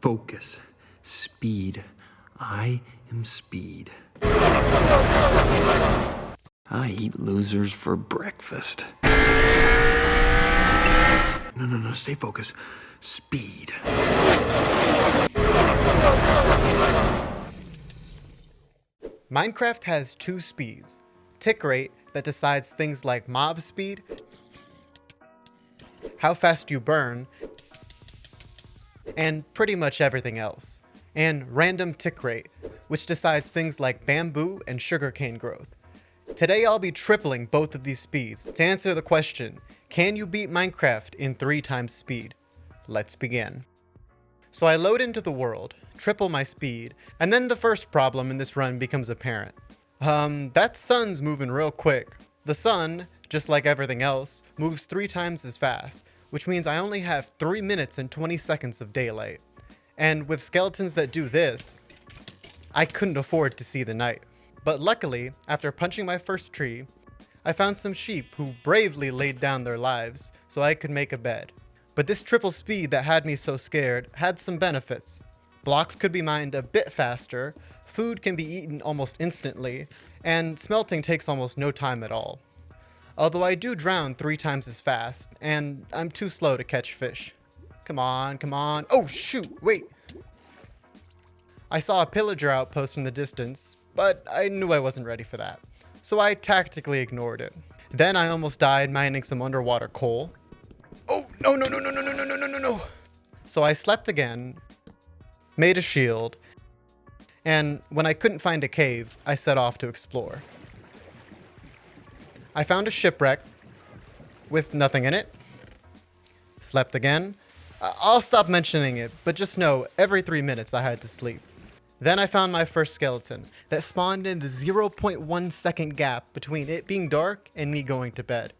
Focus. Speed. I am speed. I eat losers for breakfast. No, stay focused. Speed. Minecraft has two speeds. Tick rate, that decides things like mob speed, how fast you burn, and pretty much everything else. And random tick rate, which decides things like bamboo and sugarcane growth. Today I'll be tripling both of these speeds to answer the question, can you beat Minecraft in 3 times speed? Let's begin. So I load into the world, triple my speed, and then the first problem in this run becomes apparent. That sun's moving real quick. The sun, just like everything else, moves 3 times as fast, which means I only have 3 minutes and 20 seconds of daylight. And with skeletons that do this, I couldn't afford to see the night. But luckily, after punching my first tree, I found some sheep who bravely laid down their lives so I could make a bed. But this triple speed that had me so scared had some benefits. Blocks could be mined a bit faster, food can be eaten almost instantly, and smelting takes almost no time at all. Although I do drown 3 times as fast, and I'm too slow to catch fish. Come on. Oh shoot, wait! I saw a pillager outpost in the distance, but I knew I wasn't ready for that. So I tactically ignored it. Then I almost died mining some underwater coal. Oh, no. So I slept again, made a shield, and when I couldn't find a cave, I set off to explore. I found a shipwreck with nothing in it. Slept again. I'll stop mentioning it, but just know every 3 minutes I had to sleep. Then I found my first skeleton that spawned in the 0.1 second gap between it being dark and me going to bed.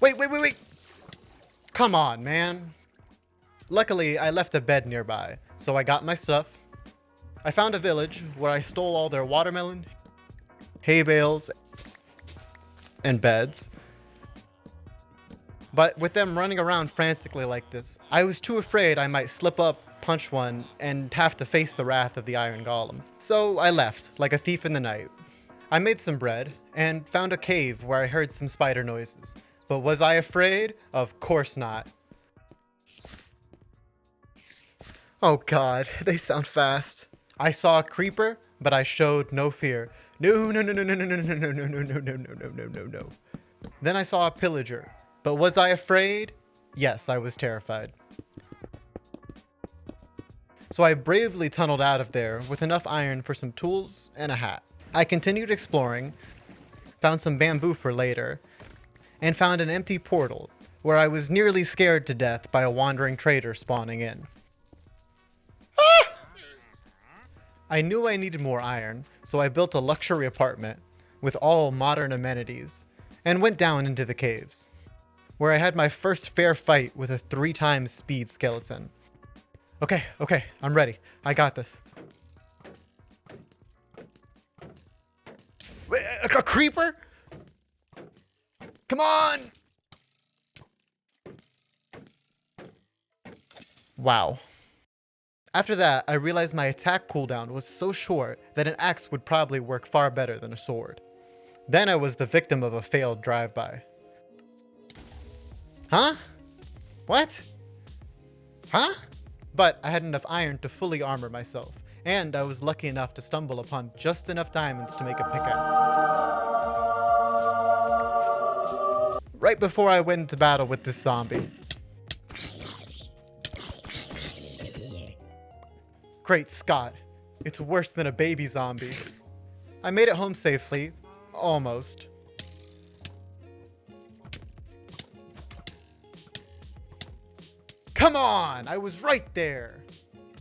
Wait. Come on, man. Luckily, I left a bed nearby, so I got my stuff. I found a village where I stole all their watermelon, hay bales, and beds. But with them running around frantically like this, I was too afraid I might slip up, punch one, and have to face the wrath of the Iron Golem. So I left, like a thief in the night. I made some bread, and found a cave where I heard some spider noises. But was I afraid? Of course not. Oh god, they sound fast. I saw a creeper, but I showed no fear. No. Then I saw a pillager. But was I afraid? Yes, I was terrified. So I bravely tunneled out of there with enough iron for some tools and a hat. I continued exploring, found some bamboo for later, and found an empty portal where I was nearly scared to death by a wandering trader spawning in. I knew I needed more iron, so I built a luxury apartment with all modern amenities and went down into the caves, where I had my first fair fight with a 3 times speed skeleton. Okay, I'm ready. I got this. Wait, a creeper? Come on! Wow. After that, I realized my attack cooldown was so short that an axe would probably work far better than a sword. Then I was the victim of a failed drive-by. Huh? What? Huh? But I had enough iron to fully armor myself, and I was lucky enough to stumble upon just enough diamonds to make a pickaxe. Right before I went into battle with this zombie. Great Scott, it's worse than a baby zombie. I made it home safely, almost. Come on, I was right there.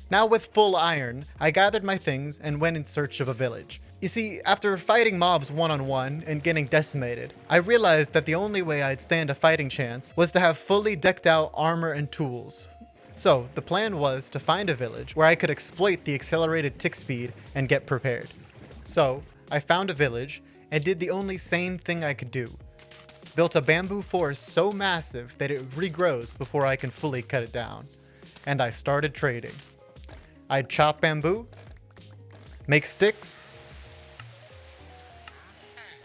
Now with full iron, I gathered my things and went in search of a village. You see, after fighting mobs one-on-one and getting decimated, I realized that the only way I'd stand a fighting chance was to have fully decked out armor and tools. So the plan was to find a village where I could exploit the accelerated tick speed and get prepared. So I found a village and did the only sane thing I could do. Built a bamboo forest so massive that it regrows before I can fully cut it down. and I started trading. I'd chop bamboo, make sticks,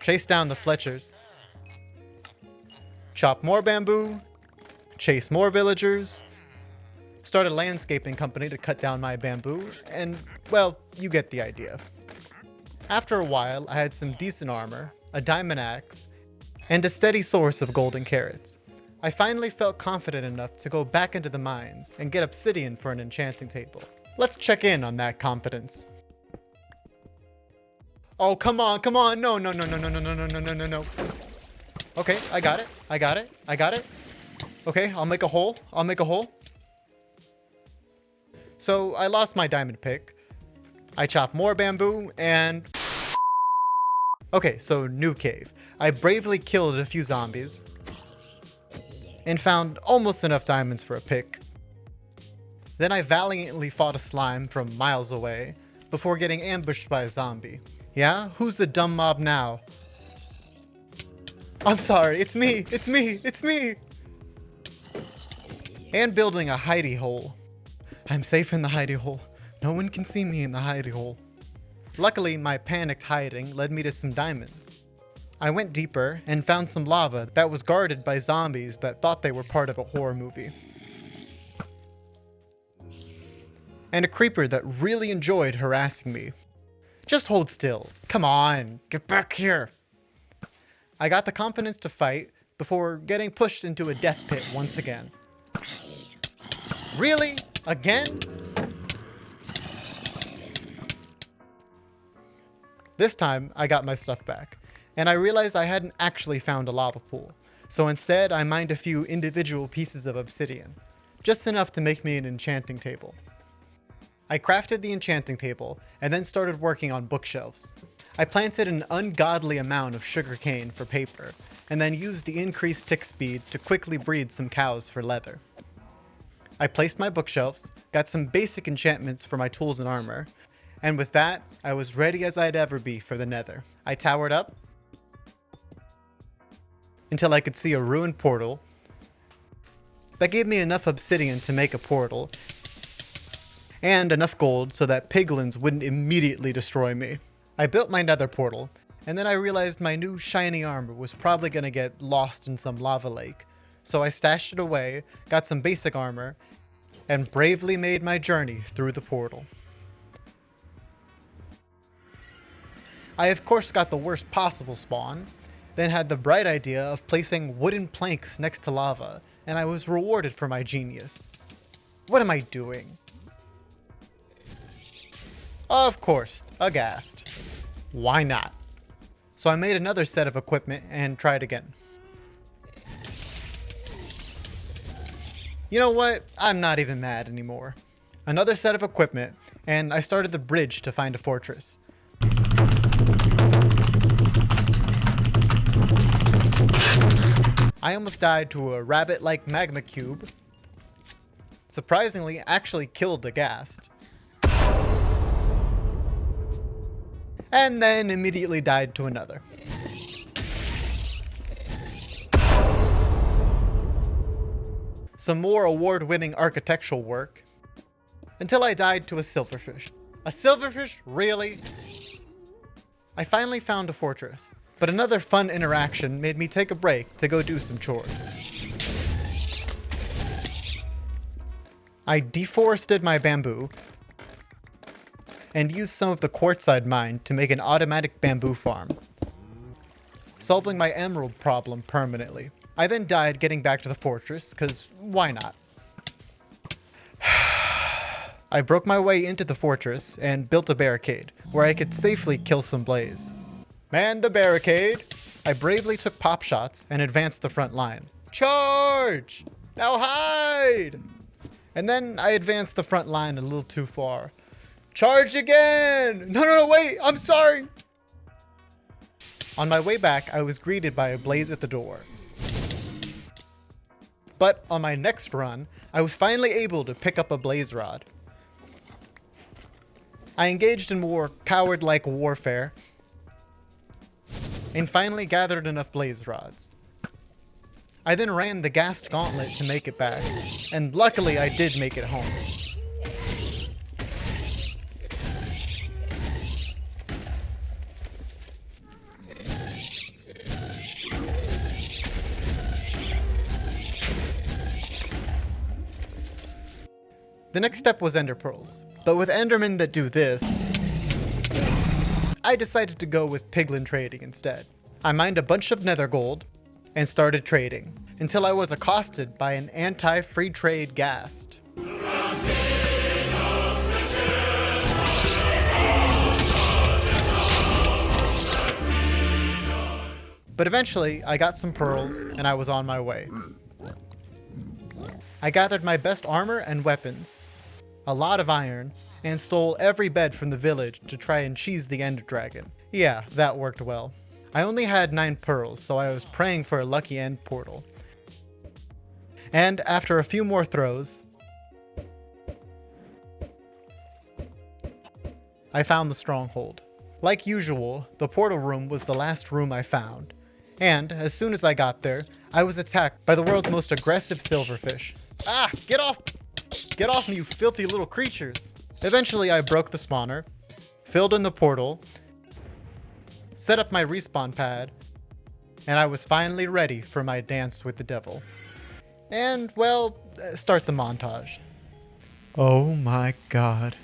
chase down the Fletchers, chop more bamboo, chase more villagers, start a landscaping company to cut down my bamboo, and, well, you get the idea. After a while, I had some decent armor, a diamond axe, and a steady source of golden carrots. I finally felt confident enough to go back into the mines and get obsidian for an enchanting table. Let's check in on that confidence. Oh, come on, come on. No, no, no, no, no, no, no, no, no, no, no, no. Okay, I got it. I got it. I got it. Okay, I'll make a hole. I'll make a hole. So I lost my diamond pick. I chopped more bamboo and... Okay, so new cave. I bravely killed a few zombies and found almost enough diamonds for a pick. Then I valiantly fought a slime from miles away before getting ambushed by a zombie. Yeah? Who's the dumb mob now? I'm sorry, it's me, it's me, it's me! And building a hidey hole. I'm safe in the hidey hole. No one can see me in the hidey hole. Luckily, my panicked hiding led me to some diamonds. I went deeper and found some lava that was guarded by zombies that thought they were part of a horror movie. And a creeper that really enjoyed harassing me. Just hold still. Come on, get back here. I got the confidence to fight before getting pushed into a death pit once again. Really? Again? This time, I got my stuff back, and I realized I hadn't actually found a lava pool. So instead, I mined a few individual pieces of obsidian, just enough to make me an enchanting table. I crafted the enchanting table and then started working on bookshelves. I planted an ungodly amount of sugarcane for paper and then used the increased tick speed to quickly breed some cows for leather. I placed my bookshelves, got some basic enchantments for my tools and armor, and with that, I was ready as I'd ever be for the nether. I towered up until I could see a ruined portal that gave me enough obsidian to make a portal and enough gold so that piglins wouldn't immediately destroy me. I built my nether portal, and then I realized my new shiny armor was probably gonna get lost in some lava lake. So I stashed it away, got some basic armor, and bravely made my journey through the portal. I of course got the worst possible spawn, then had the bright idea of placing wooden planks next to lava, and I was rewarded for my genius. What am I doing? Of course, aghast. Why not? So I made another set of equipment and tried again. You know what? I'm not even mad anymore. Another set of equipment, and I started the bridge to find a fortress. I almost died to a rabbit-like magma cube. Surprisingly, actually killed the ghast. And then immediately died to another. Some more award-winning architectural work, until I died to a silverfish. A silverfish? Really? I finally found a fortress, but another fun interaction made me take a break to go do some chores. I deforested my bamboo and used some of the quartzite mine to make an automatic bamboo farm, solving my emerald problem permanently. I then died getting back to the fortress, cause why not? I broke my way into the fortress and built a barricade where I could safely kill some blaze. Man the barricade! I bravely took pop shots and advanced the front line. Charge! Now hide! And then I advanced the front line a little too far. Charge again! No, wait, I'm sorry! On my way back, I was greeted by a blaze at the door. But on my next run, I was finally able to pick up a blaze rod. I engaged in more coward-like warfare and finally gathered enough blaze rods. I then ran the gassed gauntlet to make it back, and luckily I did make it home. The next step was ender pearls, but with endermen that do this, I decided to go with piglin trading instead. I mined a bunch of nether gold and started trading until I was accosted by an anti-free trade ghast. But eventually I got some pearls and I was on my way. I gathered my best armor and weapons, a lot of iron, and stole every bed from the village to try and cheese the ender dragon. Yeah, that worked well. I only had 9 pearls, so I was praying for a lucky end portal. And after a few more throws, I found the stronghold. Like usual, the portal room was the last room I found. And as soon as I got there, I was attacked by the world's most aggressive silverfish. Ah, get off! Get off me, you filthy little creatures! Eventually I broke the spawner, filled in the portal, set up my respawn pad, and I was finally ready for my dance with the devil. And, well, start the montage. Oh my god.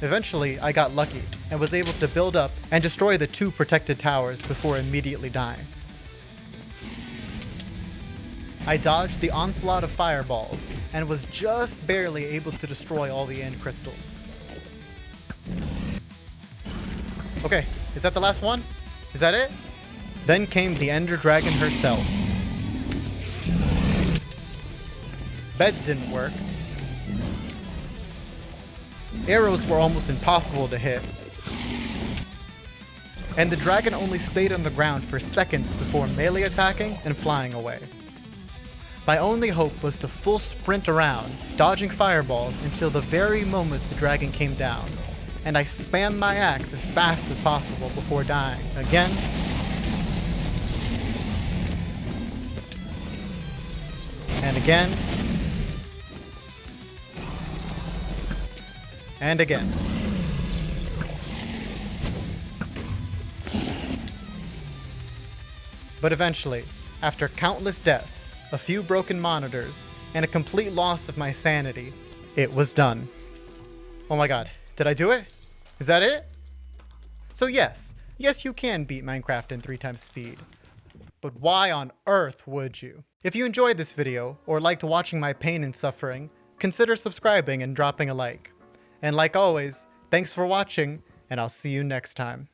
Eventually, I got lucky and was able to build up and destroy the 2 protected towers before immediately dying. I dodged the onslaught of fireballs and was just barely able to destroy all the end crystals. Okay, is that the last one? Is that it? Then came the Ender Dragon herself. Beds didn't work. Arrows were almost impossible to hit. And the dragon only stayed on the ground for seconds before melee attacking and flying away. My only hope was to full sprint around, dodging fireballs until the very moment the dragon came down, and I spammed my axe as fast as possible before dying again and again and again. But eventually, after countless deaths, a few broken monitors, and a complete loss of my sanity, it was done. Oh my god, did I do it? Is that it? So yes, you can beat Minecraft in 3 times speed. But why on earth would you? If you enjoyed this video, or liked watching my pain and suffering, consider subscribing and dropping a like. And like always, thanks for watching, and I'll see you next time.